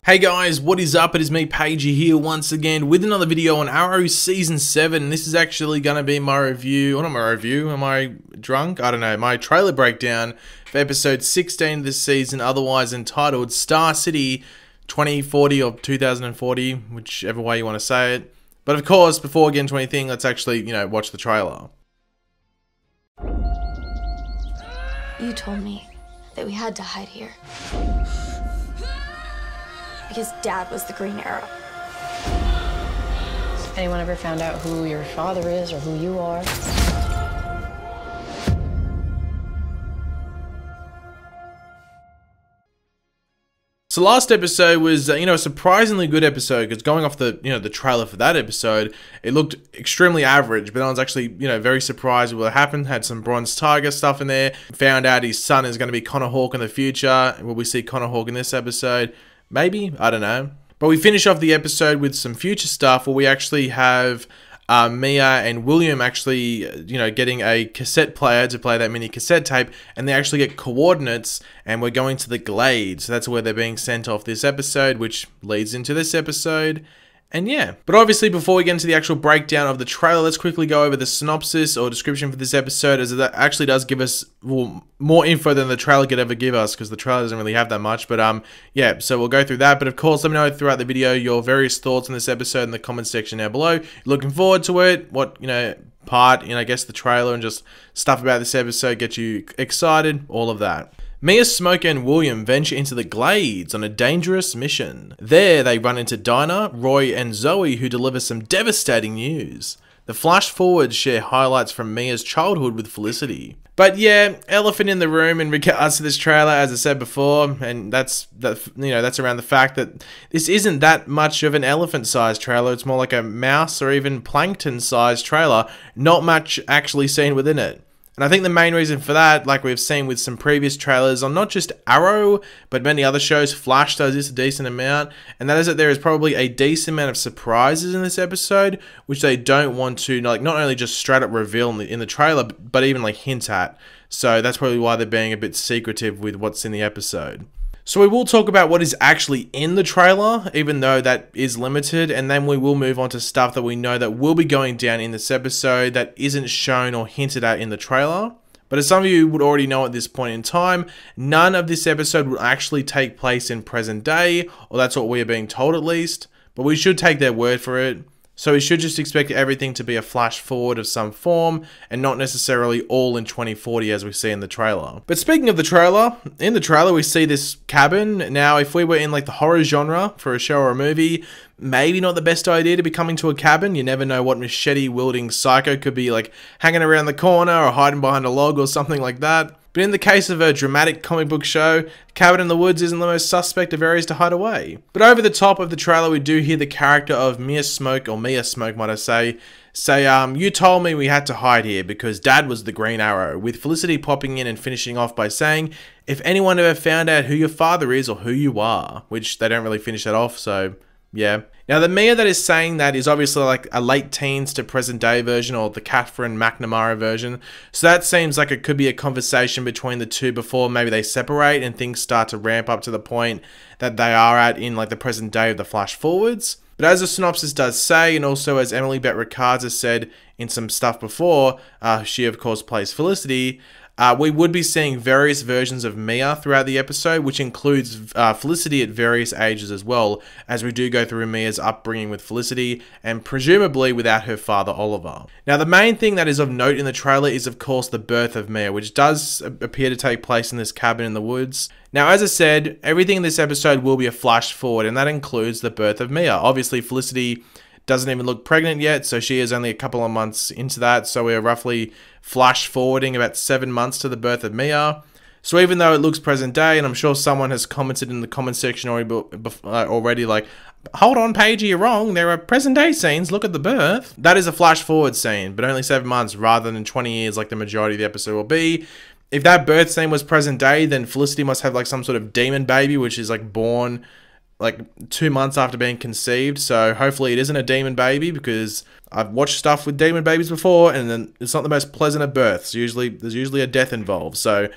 Hey guys, what is up? It is me, Pagey, here once again with another video on Arrow Season 7. This is actually going to be my review, or not my review, am I drunk? I don't know, my trailer breakdown for episode 16 of this season, otherwise entitled Star City 2040 or 2040, whichever way you want to say it. But of course, before we get into anything, let's actually, watch the trailer. You told me that we had to hide here. Because Dad was the Green Arrow. Anyone ever found out who your father is or who you are? So last episode was, a surprisingly good episode because going off the, the trailer for that episode, it looked extremely average, but I was actually, very surprised with what happened. Had some Bronze Tiger stuff in there. Found out his son is going to be Connor Hawke in the future. Will we see Connor Hawke in this episode? Maybe, I don't know. But we finish off the episode with some future stuff where we actually have Mia and William actually, getting a cassette player to play that mini cassette tape, and they actually get coordinates, and we're going to the Glade. So that's where they're being sent off this episode, which leads into this episode. And yeah, but obviously before we get into the actual breakdown of the trailer, let's quickly go over the synopsis or description for this episode, as that actually does give us more info than the trailer could ever give us, because the trailer doesn't really have that much. But yeah, so we'll go through that. But of course, let me know throughout the video your various thoughts on this episode in the comment section down below. You're looking forward to it? What, part, I guess the trailer and just stuff about this episode get you excited, all of that. Mia, Smoke, and William venture into the Glades on a dangerous mission. There, they run into Dinah, Roy, and Zoe, who deliver some devastating news. The flash forwards share highlights from Mia's childhood with Felicity. But yeah, elephant in the room in regards to this trailer, as I said before, and that's around the fact that this isn't that much of an elephant-sized trailer. It's more like a mouse or even plankton-sized trailer. Not much actually seen within it. And I think the main reason for that, like we've seen with some previous trailers on not just Arrow, but many other shows, Flash does this a decent amount, and that is that there is probably a decent amount of surprises in this episode, which they don't want to, not only just straight up reveal in the trailer, but even like hint at. So that's probably why they're being a bit secretive with what's in the episode. So we will talk about what is actually in the trailer, even though that is limited, and then we will move on to stuff that we know that will be going down in this episode that isn't shown or hinted at in the trailer. But as some of you would already know at this point in time, none of this episode will actually take place in present day, or that's what we are being told at least, but we should take their word for it. So we should just expect everything to be a flash forward of some form, and not necessarily all in 2040 as we see in the trailer. But speaking of the trailer, in the trailer we see this cabin. Now if we were in like the horror genre for a show or a movie, maybe not the best idea to be coming to a cabin. You never know what machete-wielding psycho could be like hanging around the corner or hiding behind a log or something like that. But in the case of a dramatic comic book show, cabin in the woods isn't the most suspect of areas to hide away. But over the top of the trailer, we do hear the character of Mia Smoke might I say, you told me we had to hide here because Dad was the Green Arrow, with Felicity popping in and finishing off by saying, if anyone ever found out who your father is or who you are, which they don't really finish that off, so yeah. Now the Mia that is saying that is obviously like a late teens to present day version, or the Catherine McNamara version. So that seems like it could be a conversation between the two before maybe they separate and things start to ramp up to the point that they are at in like the present day of the flash forwards. But as the synopsis does say, and also as Emily Bett Rickards has said in some stuff before, she of course plays Felicity, we would be seeing various versions of Mia throughout the episode, which includes Felicity at various ages as well, as we do go through Mia's upbringing with Felicity, and presumably without her father Oliver. Now the main thing that is of note in the trailer is of course the birth of Mia, which does appear to take place in this cabin in the woods. Now as I said, everything in this episode will be a flash forward, and that includes the birth of Mia. Obviously Felicity doesn't even look pregnant yet, so she is only a couple of months into that, so we're roughly flash forwarding about 7 months to the birth of Mia. So even though it looks present day, and I'm sure someone has commented in the comment section already like, hold on Pagey, you're wrong, there are present day scenes, look at the birth. That is a flash forward scene, but only 7 months rather than 20 years like the majority of the episode will be. If that birth scene was present day, then Felicity must have like some sort of demon baby, which is like born like 2 months after being conceived. So hopefully it isn't a demon baby, because I've watched stuff with demon babies before and then it's not the most pleasant of births. There's usually a death involved. So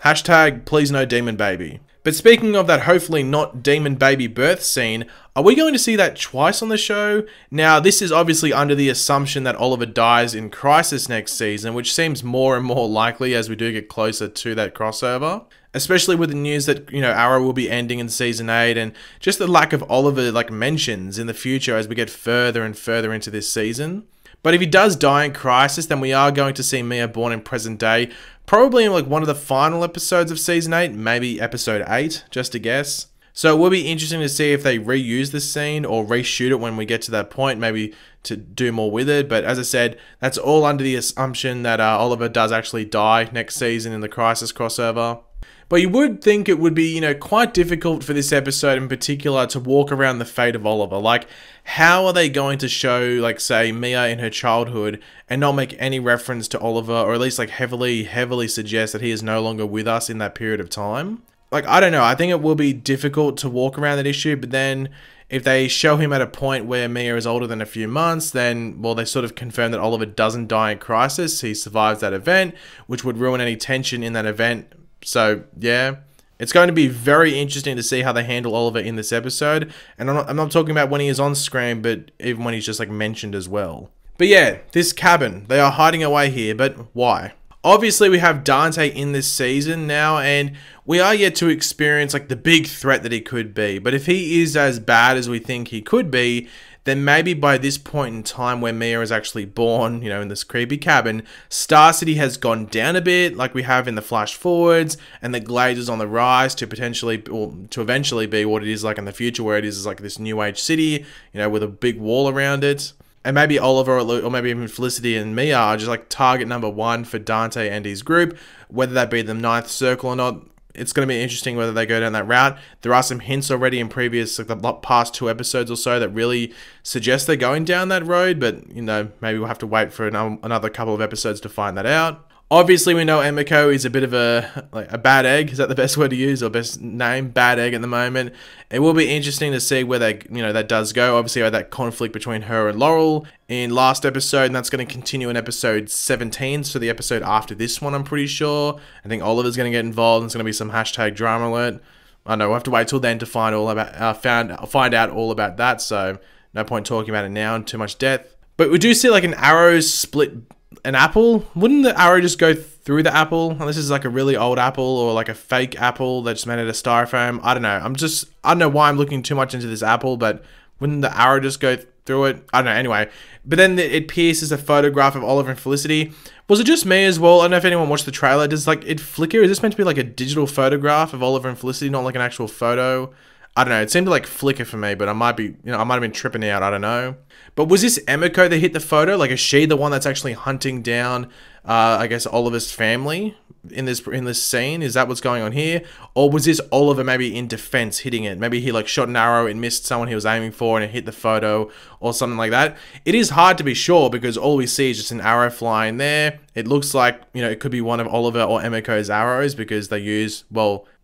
Hashtag please no demon baby. But speaking of that hopefully not demon baby birth scene, are we going to see that twice on the show? Now, this is obviously under the assumption that Oliver dies in Crisis next season, which seems more and more likely as we do get closer to that crossover. Especially with the news that, Arrow will be ending in season 8, and just the lack of Oliver, mentions in the future as we get further and further into this season. But if he does die in Crisis, then we are going to see Mia born in present day, probably in one of the final episodes of season 8, maybe episode 8, just a guess. So it will be interesting to see if they reuse this scene or reshoot it when we get to that point, maybe to do more with it. But as I said, that's all under the assumption that Oliver does actually die next season in the Crisis crossover. But you would think it would be, quite difficult for this episode in particular to walk around the fate of Oliver. How are they going to show, say, Mia in her childhood and not make any reference to Oliver, or at least, heavily suggest that he is no longer with us in that period of time? I don't know. I think it will be difficult to walk around that issue, but then if they show him at a point where Mia is older than a few months, then, well, they sort of confirm that Oliver doesn't die in Crisis. He survives that event, which would ruin any tension in that event. So, yeah, it's going to be very interesting to see how they handle Oliver in this episode. And I'm not talking about when he is on screen, but even when he's just, mentioned as well. But yeah, this cabin, they are hiding away here, but why? Obviously, we have Dante in this season now, and we are yet to experience, the big threat that he could be. But if he is as bad as we think he could be, then maybe by this point in time where Mia is actually born, in this creepy cabin, Star City has gone down a bit, like we have in the flash forwards, and the Glades is on the rise to to eventually be what it is like in the future, where it is this new age city, with a big wall around it. And maybe Oliver or maybe even Felicity and Mia are just target number 1 for Dante and his group, whether that be the Ninth Circle or not. It's going to be interesting whether they go down that route. There are some hints already in previous, the past 2 episodes or so that really suggest they're going down that road. But, maybe we'll have to wait for another couple of episodes to find that out. Obviously, we know Emiko is a bit of a bad egg. Is that the best word to use, or best name? Bad egg at the moment. It will be interesting to see where that does go. Obviously, we had that conflict between her and Laurel in last episode, and that's going to continue in episode 17. So the episode after this one, I'm pretty sure. I think Oliver's going to get involved. And it's going to be some hashtag drama alert. I don't know. We'll have to wait till then to find out all about that. So no point talking about it now in too much depth. But we do see an arrow split an apple. Wouldn't the arrow just go through the apple? And this is a really old apple, or a fake apple that's made out of styrofoam. I don't know. I don't know why I'm looking too much into this apple, but wouldn't the arrow just go through it? I don't know. Anyway, but then it pierces a photograph of Oliver and Felicity. Was it just me as well? I don't know if anyone watched the trailer. Does it flicker? Is this meant to be a digital photograph of Oliver and Felicity, not an actual photo? I don't know. It seemed to flicker for me, but I might have been tripping out. I don't know. But was this Emiko that hit the photo? Is she the one that's actually hunting down, I guess, Oliver's family in this scene? Is that what's going on here? Or was this Oliver maybe in defense hitting it? Maybe he shot an arrow and missed someone he was aiming for and it hit the photo or something like that. It is hard to be sure because all we see is just an arrow flying there. It looks like, it could be one of Oliver or Emiko's arrows because they use,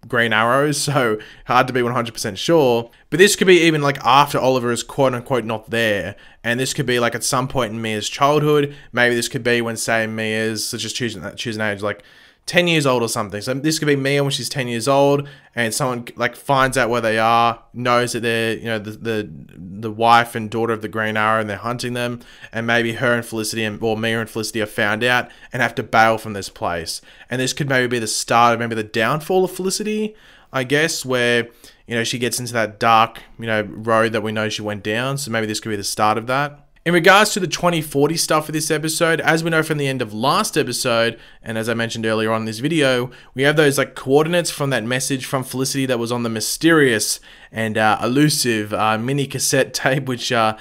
green arrows, so hard to be 100% sure. But this could be even after Oliver is quote unquote not there, and this could be at some point in Mia's childhood. Maybe this could be when, say, Mia's, let's just choose an age, 10 years old or something. So this could be Mia when she's 10 years old, and someone finds out where they are, knows that they're the wife and daughter of the Green Arrow, and they're hunting them, and maybe her and Felicity or Mia and Felicity are found out and have to bail from this place. And this could maybe be the start of maybe the downfall of Felicity, I guess, where she gets into that dark road that we know she went down. So maybe this could be the start of that. In regards to the 2040 stuff for this episode, as we know from the end of last episode, and as I mentioned earlier on in this video, we have those coordinates from that message from Felicity that was on the mysterious and elusive mini cassette tape, which are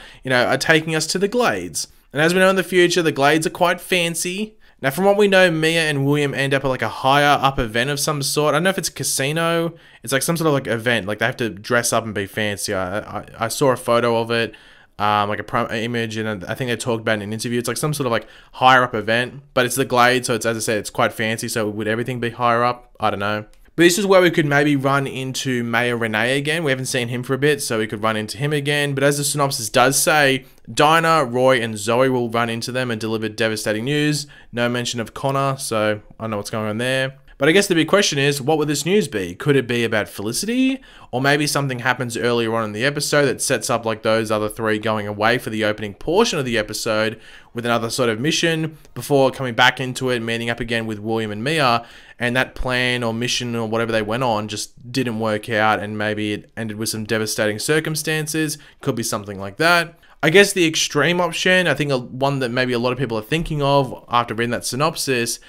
taking us to the Glades. And as we know in the future, the Glades are quite fancy. Now, from what we know, Mia and William end up at a higher up event of some sort. I don't know if it's a casino. It's some sort of event. They have to dress up and be fancy. I saw a photo of it. A image, and I think they talked about it in an interview. It's some sort of higher up event, but it's the Glade, so it's, as I said, it's quite fancy. So would everything be higher up? I don't know. But this is where we could maybe run into Mayor Renee again. We haven't seen him for a bit, so we could run into him again. But as the synopsis does say, Dinah, Roy, and Zoe will run into them and deliver devastating news. No mention of Connor, so I don't know what's going on there. But I guess the big question is, what would this news be? Could it be about Felicity? Or maybe something happens earlier on in the episode that sets up like those other three going away for the opening portion of the episode with another sort of mission before coming back into it, meeting up again with William and Mia, and that plan or mission or whatever they went on just didn't work out, and maybe it ended with some devastating circumstances. Could be something like that. I guess the extreme option, I think one that maybe a lot of people are thinking of after reading that synopsis,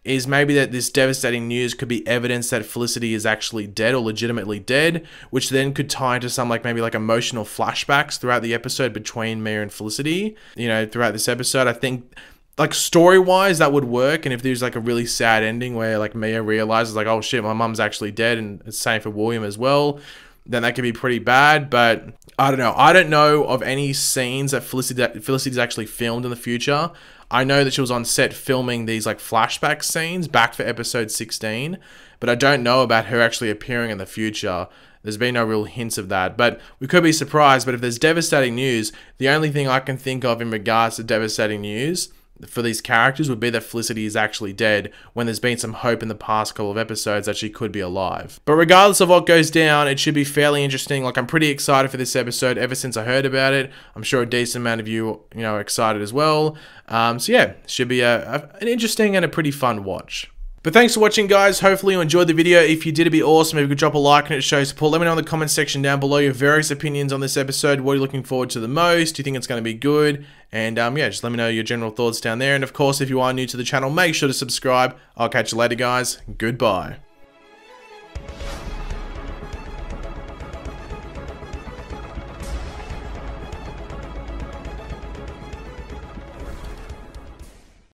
is maybe that this devastating news could be evidence that Felicity is actually dead or legitimately dead, which then could tie into some maybe emotional flashbacks throughout the episode between Mia and Felicity, throughout this episode. I think story-wise that would work, and if there's a really sad ending where Mia realizes oh shit, my mum's actually dead, and it's same for William as well, then that could be pretty bad. But I don't know. I don't know of any scenes that Felicity's actually filmed in the future. I know that she was on set filming these flashback scenes back for episode 16, but I don't know about her actually appearing in the future. There's been no real hints of that, but we could be surprised. But if there's devastating news, the only thing I can think of in regards to devastating news for these characters would be that Felicity is actually dead, when there's been some hope in the past couple of episodes that she could be alive. But regardless of what goes down, it should be fairly interesting. I'm pretty excited for this episode ever since I heard about it. I'm sure a decent amount of you, are excited as well. So yeah, should be an interesting and a pretty fun watch. But thanks for watching, guys. Hopefully you enjoyed the video. If you did, it'd be awesome if you could drop a like and it shows support. Let me know in the comment section down below your various opinions on this episode. What are you looking forward to the most? Do you think it's going to be good? And yeah, just let me know your general thoughts down there. And of course, if you are new to the channel, make sure to subscribe. I'll catch you later, guys. Goodbye.